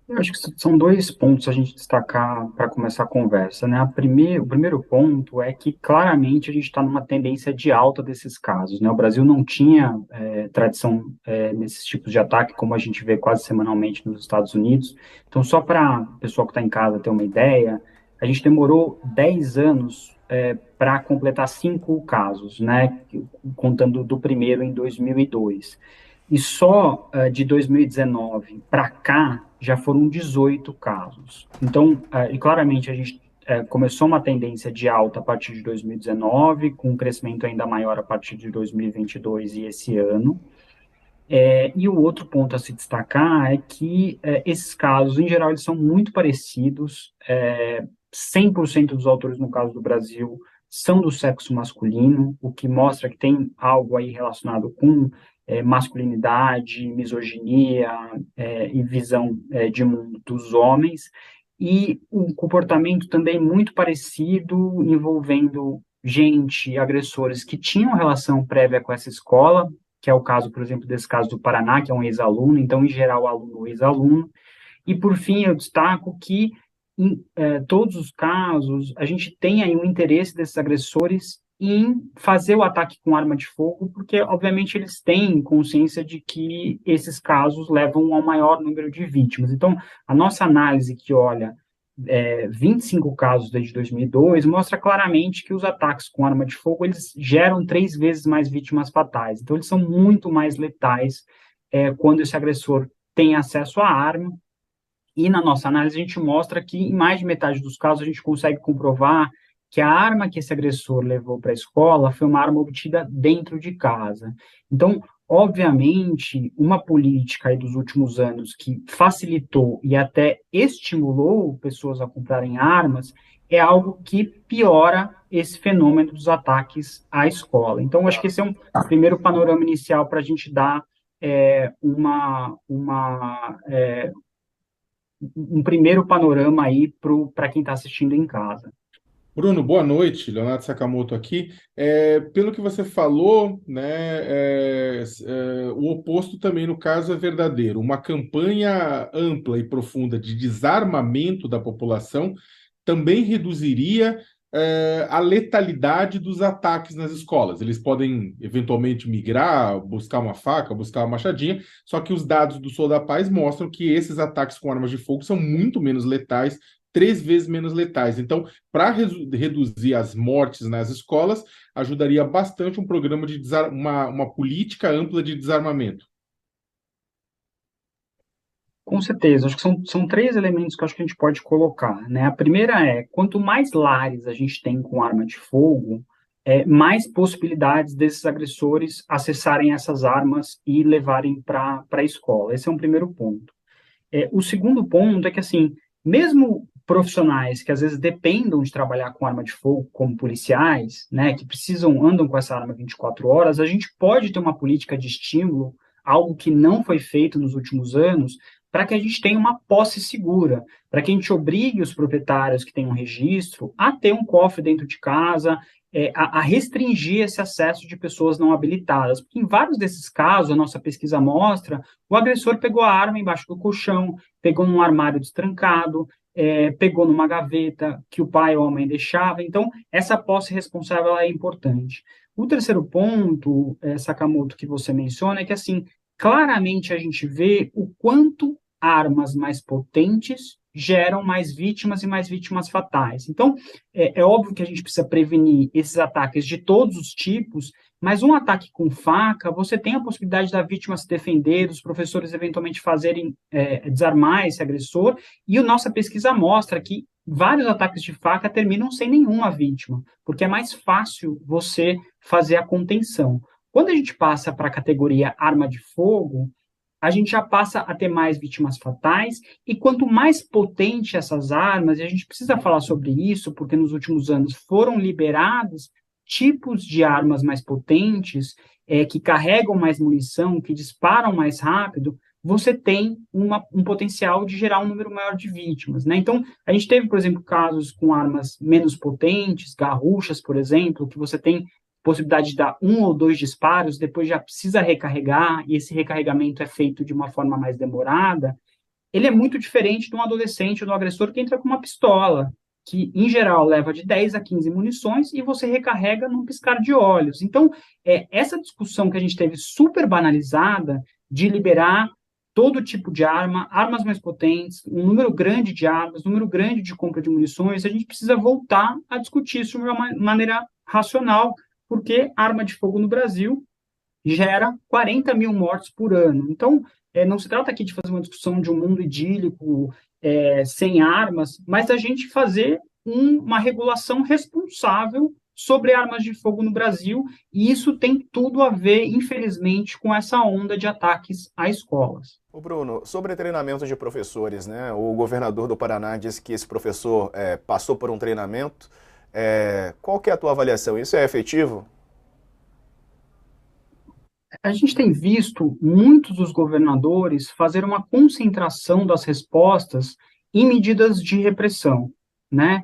Eu acho que são dois pontos a gente destacar para começar a conversa, né? O primeiro ponto é que claramente a gente está numa tendência de alta desses casos, né? O Brasil não tinha tradição nesses tipos de ataque, como a gente vê quase semanalmente nos Estados Unidos. Então, só para o pessoal que está em casa ter uma ideia, a gente demorou 10 anos para completar 5 casos, né? Contando do primeiro em 2002. E só de 2019 para cá já foram 18 casos. Então, e claramente a gente começou uma tendência de alta a partir de 2019, com um crescimento ainda maior a partir de 2022 e esse ano. E o outro ponto a se destacar é que esses casos, em geral, eles são muito parecidos. 100% dos autores, no caso do Brasil, são do sexo masculino, o que mostra que tem algo aí relacionado com masculinidade, misoginia e visão de mundo dos homens, e um comportamento também muito parecido, envolvendo gente, agressores que tinham relação prévia com essa escola, que é o caso, por exemplo, desse caso do Paraná, que é um ex-aluno, então, em geral, aluno ou ex-aluno. E, por fim, eu destaco que, em todos os casos, a gente tem aí um interesse desses agressores em fazer o ataque com arma de fogo, porque, obviamente, eles têm consciência de que esses casos levam ao maior número de vítimas. Então, a nossa análise que olha 25 casos desde 2002, mostra claramente que os ataques com arma de fogo, eles geram 3 vezes mais vítimas fatais. Então, eles são muito mais letais quando esse agressor tem acesso à arma. E na nossa análise, a gente mostra que em mais de metade dos casos, a gente consegue comprovar que a arma que esse agressor levou para a escola foi uma arma obtida dentro de casa. Então, obviamente, uma política aí dos últimos anos que facilitou e até estimulou pessoas a comprarem armas é algo que piora esse fenômeno dos ataques à escola. Então, acho que esse é um primeiro panorama inicial para a gente dar um primeiro panorama aí para quem está assistindo em casa. Bruno, boa noite. Leonardo Sakamoto aqui. Pelo que você falou, né, o oposto também no caso é verdadeiro. Uma campanha ampla e profunda de desarmamento da população também reduziria, a letalidade dos ataques nas escolas. Eles podem eventualmente migrar, buscar uma faca, buscar uma machadinha, só que os dados do Sou da Paz mostram que esses ataques com armas de fogo são muito menos letais, 3 vezes menos letais. Então, para reduzir as mortes nas escolas, ajudaria bastante um programa de uma política ampla de desarmamento. Com certeza, acho que são três elementos que eu acho que a gente pode colocar, né? A primeira é, quanto mais lares a gente tem com arma de fogo, mais possibilidades desses agressores acessarem essas armas e levarem para a escola. Esse é um primeiro ponto. O segundo ponto é que, assim, mesmo profissionais que às vezes dependam de trabalhar com arma de fogo, como policiais, né, que andam com essa arma 24 horas, a gente pode ter uma política de estímulo, algo que não foi feito nos últimos anos, para que a gente tenha uma posse segura, para que a gente obrigue os proprietários que têm um registro a ter um cofre dentro de casa, a restringir esse acesso de pessoas não habilitadas. Porque em vários desses casos, a nossa pesquisa mostra, o agressor pegou a arma embaixo do colchão, pegou num armário destrancado, pegou numa gaveta que o pai ou a mãe deixava. Então, essa posse responsável ela é importante. O terceiro ponto, Sakamoto, que você menciona, é que, assim, claramente a gente vê o quanto armas mais potentes geram mais vítimas fatais. Então, é óbvio que a gente precisa prevenir esses ataques de todos os tipos, mas um ataque com faca, você tem a possibilidade da vítima se defender, dos professores eventualmente fazerem desarmar esse agressor, e a nossa pesquisa mostra que vários ataques de faca terminam sem nenhuma vítima, porque é mais fácil você fazer a contenção. Quando a gente passa para a categoria arma de fogo, a gente já passa a ter mais vítimas fatais, e quanto mais potente essas armas, e a gente precisa falar sobre isso, porque nos últimos anos foram liberados tipos de armas mais potentes, que carregam mais munição, que disparam mais rápido, você tem um potencial de gerar um número maior de vítimas, né? Então, a gente teve, por exemplo, casos com armas menos potentes, garruchas, por exemplo, que você tem possibilidade de dar um ou dois disparos, depois já precisa recarregar, e esse recarregamento é feito de uma forma mais demorada, ele é muito diferente de um adolescente ou do agressor que entra com uma pistola, que, em geral, leva de 10 a 15 munições e você recarrega num piscar de olhos. Então, essa discussão que a gente teve super banalizada de liberar todo tipo de arma, armas mais potentes, um número grande de armas, um número grande de compra de munições, a gente precisa voltar a discutir isso de uma maneira racional, porque arma de fogo no Brasil gera 40 mil mortes por ano. Então, não se trata aqui de fazer uma discussão de um mundo idílico, sem armas, mas a gente fazer uma regulação responsável sobre armas de fogo no Brasil, e isso tem tudo a ver, infelizmente, com essa onda de ataques a escolas. O Bruno, sobre treinamento de professores, né? O governador do Paraná disse que esse professor passou por um treinamento. Qual que é a tua avaliação? Isso é efetivo? A gente tem visto muitos dos governadores fazer uma concentração das respostas em medidas de repressão, né?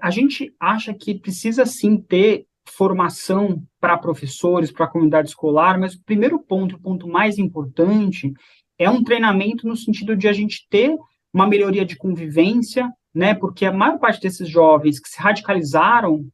A gente acha que precisa sim ter formação para professores, para a comunidade escolar, mas o primeiro ponto, o ponto mais importante, é um treinamento no sentido de a gente ter uma melhoria de convivência, né? Porque a maior parte desses jovens que se radicalizaram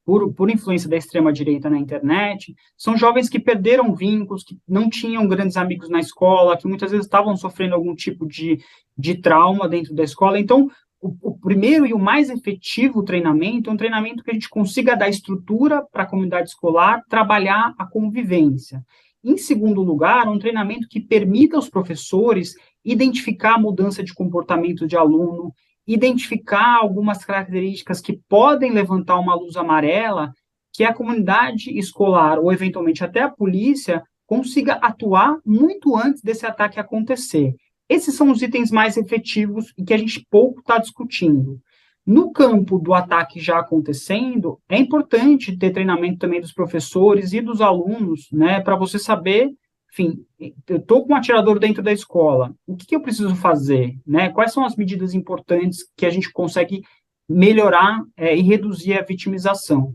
por influência da extrema-direita na internet, são jovens que perderam vínculos, que não tinham grandes amigos na escola, que muitas vezes estavam sofrendo algum tipo de trauma dentro da escola. Então, o primeiro e o mais efetivo treinamento é um treinamento que a gente consiga dar estrutura para a comunidade escolar, trabalhar a convivência. Em segundo lugar, um treinamento que permita aos professores identificar a mudança de comportamento de aluno, identificar algumas características que podem levantar uma luz amarela, que a comunidade escolar, ou eventualmente até a polícia, consiga atuar muito antes desse ataque acontecer. Esses são os itens mais efetivos e que a gente pouco está discutindo. No campo do ataque já acontecendo, é importante ter treinamento também dos professores e dos alunos, né, para você saber, enfim, eu estou com um atirador dentro da escola, o que eu preciso fazer, né? Quais são as medidas importantes que a gente consegue melhorar e reduzir a vitimização?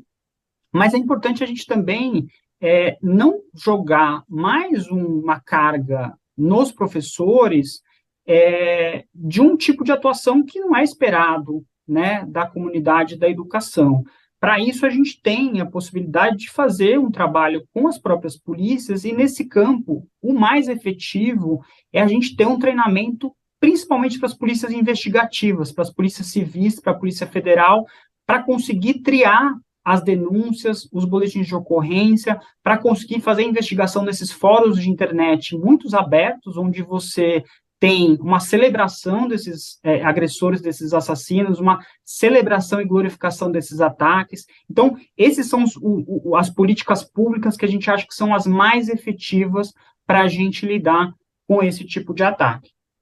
Mas é importante a gente também não jogar mais uma carga nos professores de um tipo de atuação que não é esperado, né, da comunidade da educação. Para isso, a gente tem a possibilidade de fazer um trabalho com as próprias polícias, e nesse campo, o mais efetivo é a gente ter um treinamento, principalmente para as polícias investigativas, para as polícias civis, para a Polícia Federal, para conseguir triar as denúncias, os boletins de ocorrência, para conseguir fazer a investigação nesses fóruns de internet muito abertos, onde você tem uma celebração desses agressores, desses assassinos, uma celebração e glorificação desses ataques. Então, esses são as políticas públicas que a gente acha que são as mais efetivas para a gente lidar com esse tipo de ataque.